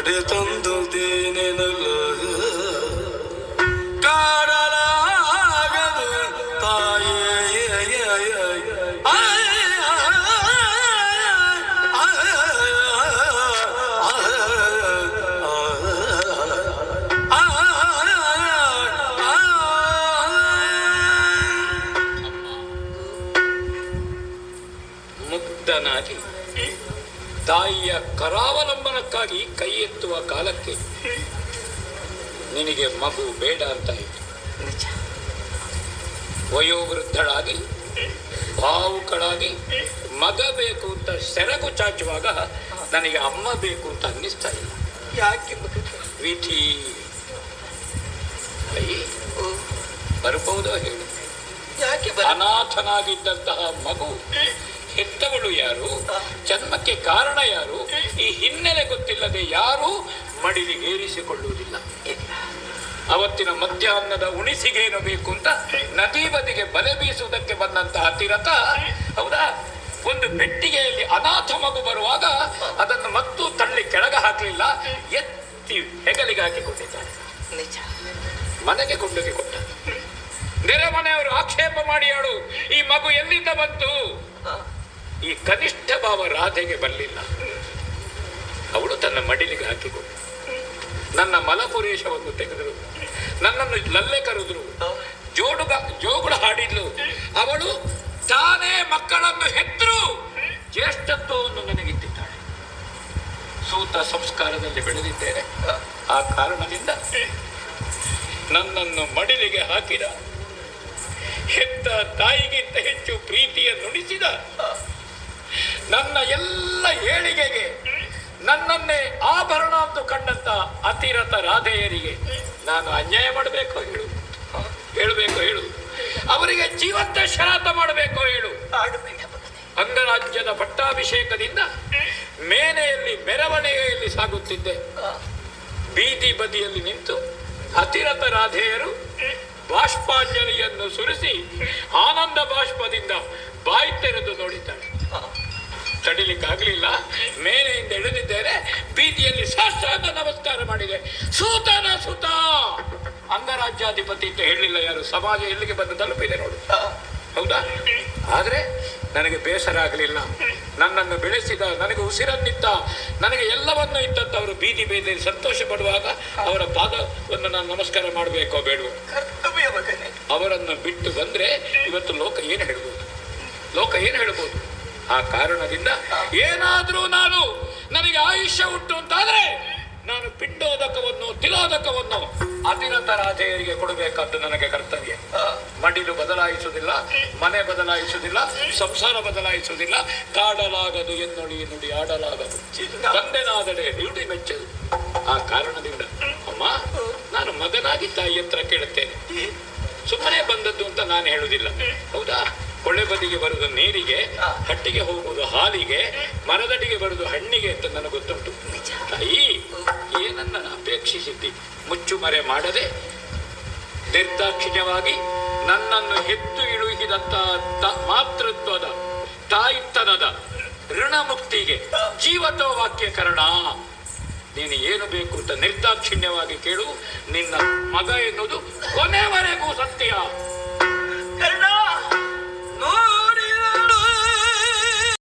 ಕಡೆ ತಂದು ದೇನೆನಲ್ಲ ಕಾಡಲಾಗದು ತಾಯೇ ಮುಗ್ಧನಾಗಿ ತಾಯಿಯ ಕರಾವಲಂಬನಕ್ಕಾಗಿ ಕೈ ಎತ್ತುವ ಕಾಲಕ್ಕೆ ನಿನಗೆ ಮಗು ಬೇಡ ಅಂತ ಇತ್ತು. ವಯೋವೃದ್ಧಳಾಗಿ ಭಾವುಕಳಾಗಿ ಮಗ ಬೇಕು ಅಂತ ಸೆರಗು ಚಾಚುವಾಗ ನನಗೆ ಅಮ್ಮ ಬೇಕು ಅಂತ ಅನ್ನಿಸ್ತಾ ಇಲ್ಲ. ಯಾಕೆ ವಿಧಿ ಬರಬಹುದೋ ಹೇಳು. ಯಾಕೆ ಅನಾಥನಾಗಿದ್ದಂತಹ ಮಗು ಹೆತ್ತವಳು ಯಾರು, ಜನ್ಮಕ್ಕೆ ಕಾರಣ ಯಾರು, ಈ ಹಿನ್ನೆಲೆ ಗೊತ್ತಿಲ್ಲದೆ ಯಾರು ಮಡಿಲಿಗೇರಿಸಿಕೊಳ್ಳುವುದಿಲ್ಲ. ಅವತ್ತಿನ ಮಧ್ಯಾಹ್ನದ ಉಣಿಸಿಗೇನು ಬೇಕು ಅಂತ ನದಿ ಬದಿಗೆ ಬಲೆ ಬೀಸುವುದಕ್ಕೆ ಬಂದಂತಹ ಅತಿರಥ, ಹೌದಾ, ಒಂದು ಪೆಟ್ಟಿಗೆಯಲ್ಲಿ ಅನಾಥ ಮಗು ಬರುವಾಗ ಅದನ್ನು ಮತ್ತೂ ತಳ್ಳಿ ಕೆಳಗೆ ಹಾಕಲಿಲ್ಲ, ಎತ್ತಿ ಹೆಗಲಿಗೆ ಹಾಕಿಕೊಂಡಿದ್ದಾನೆ. ಮನೆಗೆ ಕೊಂಡೋಗಿ ಕೊಟ್ಟ. ನೆರೆ ಮನೆಯವರು ಆಕ್ಷೇಪ ಮಾಡಿ ಹೇಳು, ಈ ಮಗು ಎಲ್ಲಿಂದ ಬಂತು? ಈ ಕನಿಷ್ಠ ಭಾವ ರಾಧೆಗೆ ಬರಲಿಲ್ಲ. ಅವಳು ತನ್ನ ಮಡಿಲಿಗೆ ಹಾಕಿಕೊಂಡು ನನ್ನ ಮಲಪುರೇಶವನ್ನು ತೆಗೆದರು, ನನ್ನನ್ನು ಲಲ್ಲೆ ಕರೆದ್ರು, ಜೋಗುಳ ಹಾಡಿದ್ಲು. ಅವಳು ತಾನೇ ಮಕ್ಕಳನ್ನು ಹೆತ್ತರು, ಜ್ಯೇಷ್ಠತ್ವವನ್ನು ನನಗಿಟ್ಟಿದ್ದಾಳೆ. ಸೂತ ಸಂಸ್ಕಾರದಲ್ಲಿ ಬೆಳೆದಿದ್ದೇನೆ. ಆ ಕಾರಣದಿಂದ ನನ್ನನ್ನು ಮಡಿಲಿಗೆ ಹಾಕಿದ, ಹೆತ್ತ ತಾಯಿಗಿಂತ ಹೆಚ್ಚು ಪ್ರೀತಿಯ ನುಡಿಸಿದ, ನನ್ನ ಎಲ್ಲ ಏಳಿಗೆಗೆ ನನ್ನನ್ನೇ ಆಭರಣ ಅಂತ ಕಂಡಂತ ಅತಿರಥ ರಾಧೆಯರಿಗೆ ನಾನು ಅನ್ಯಾಯ ಮಾಡಬೇಕೋ ಹೇಳು, ಹೇಳಬೇಕೋ ಹೇಳು, ಅವರಿಗೆ ಜೀವಂತ ಶ್ರಾದ್ದ ಮಾಡಬೇಕೋ ಹೇಳು. ಅಂಗರಾಜ್ಯದ ಪಟ್ಟಾಭಿಷೇಕದಿಂದ ಮೇನೆಯಲ್ಲಿ ಮೆರವಣಿಗೆಯಲ್ಲಿ ಸಾಗುತ್ತಿದ್ದೆ. ಬೀದಿ ಬದಿಯಲ್ಲಿ ನಿಂತು ಅತಿರಥ ರಾಧೆಯರು ಬಾಷ್ಪಾಂಜಲಿಯನ್ನು ಸುರಿಸಿ ಆನಂದ ಬಾಷ್ಪದಿಂದ ಬಾಯಿ ತೆರೆದು ನೋಡಿದ್ದಾಳೆ. ತಡಿಲಿಕ್ಕಾಗಲಿಲ್ಲ, ಮೇನೆಯಿಂದ ಇಳಿದಿದ್ದೇನೆ. ಬೀದಿಯಲ್ಲಿ ಸಾಷ್ಟಾಂಗ ನಮಸ್ಕಾರ ಮಾಡಿದೆ. ಸೂತನ ಸುತ, ಅಂಗರಾಜ್ಯಾಧಿಪತಿ ಅಂತ ಹೇಳಲಿಲ್ಲ ಯಾರು. ಸಮಾಜ ಎಲ್ಲಿಗೆ ಬಂದು ತಲುಪಿದೆ ನೋಡು, ಹೌದಾ? ಆದ್ರೆ ನನಗೆ ಬೇಸರ ಆಗಲಿಲ್ಲ. ನನ್ನನ್ನು ಬೆಳೆಸಿದ, ನನಗೆ ಉಸಿರನ್ನಿದ್ದ, ನನಗೆ ಎಲ್ಲವನ್ನೂ ಇದ್ದಂಥವರು ಬೀದಿ ಬೀದಿಯಲ್ಲಿ ಸಂತೋಷ ಪಡುವಾಗ ಅವರ ಪಾದವನ್ನು ನಾನು ನಮಸ್ಕಾರ ಮಾಡಬೇಕೋ ಬೇಡವೋ? ಅವರನ್ನು ಬಿಟ್ಟು ಬಂದ್ರೆ ಇವತ್ತು ಲೋಕ ಏನು ಹೇಳ್ಬೋದು? ಲೋಕ ಏನು ಹೇಳ್ಬೋದು? ಆ ಕಾರಣದಿಂದ ಏನಾದ್ರೂ ನನಗೆ ಆಯುಷ್ಯ ಉಂಟು ಅಂತಾದ್ರೆ ನಾನು ಪಿಂಡೋದಕವನ್ನು ತಿಲೋದಕವನ್ನು ಅತಿರಥ ರಾಧೆಯರಿಗೆ ಕೊಡಬೇಕಾದ್ದು ನನಗೆ ಕರ್ತವ್ಯ. ಮಡಿಲು ಬದಲಾಯಿಸುವುದಿಲ್ಲ, ಮನೆ ಬದಲಾಯಿಸುವುದಿಲ್ಲ, ಸಂಸಾರ ಬದಲಾಯಿಸುವುದಿಲ್ಲ. ಕಾಡಲಾಗದು ಎನ್ನುಡಿ ನುಡಿ ಆಡಲಾಗದು, ತಂದೆನಾದಡೆ ನುಡಿ ಮೆಚ್ಚದು. ಆ ಕಾರಣದಿಂದ ಅಮ್ಮ, ನಾನು ಮಗನಾಗಿ ತಾಯಿ ಹತ್ರ ಕೇಳುತ್ತೇನೆ. ಸುಮ್ಮನೆ ಬಂದದ್ದು ಅಂತ ನಾನು ಹೇಳುವುದಿಲ್ಲ, ಹೌದಾ? ಕೊಳ್ಳೆ ಬದಿಗೆ ಬರುವುದು ನೀರಿಗೆ, ಹಟ್ಟಿಗೆ ಹೋಗುವುದು ಹಾಲಿಗೆ, ಮರದಡಿಗೆ ಬರುವುದು ಹಣ್ಣಿಗೆ ಅಂತ ನನಗೆ ಗೊತ್ತುಂಟು. ತಾಯಿ, ಏನನ್ನ ಅಪೇಕ್ಷಿಸಿದ್ದಿ? ಮುಚ್ಚುಮರೆ ಮಾಡದೆ ನಿರ್ದಾಕ್ಷಿಣ್ಯವಾಗಿ ನನ್ನನ್ನು ಹೆತ್ತು ಇಳುಹಿದಂತ ಮಾತೃತ್ವದ ತಾಯಿತನದ ಋಣಮುಕ್ತಿಗೆ ಜೀವತೋ ವಾಕ್ಯಕರಣ. ನೀನು ಏನು ಬೇಕು ಅಂತ ನಿರ್ದಾಕ್ಷಿಣ್ಯವಾಗಿ ಕೇಳು. ನಿನ್ನ ಮಗ ಎನ್ನುವುದು ಕೊನೆವರೆಗೂ ಸತ್ಯ.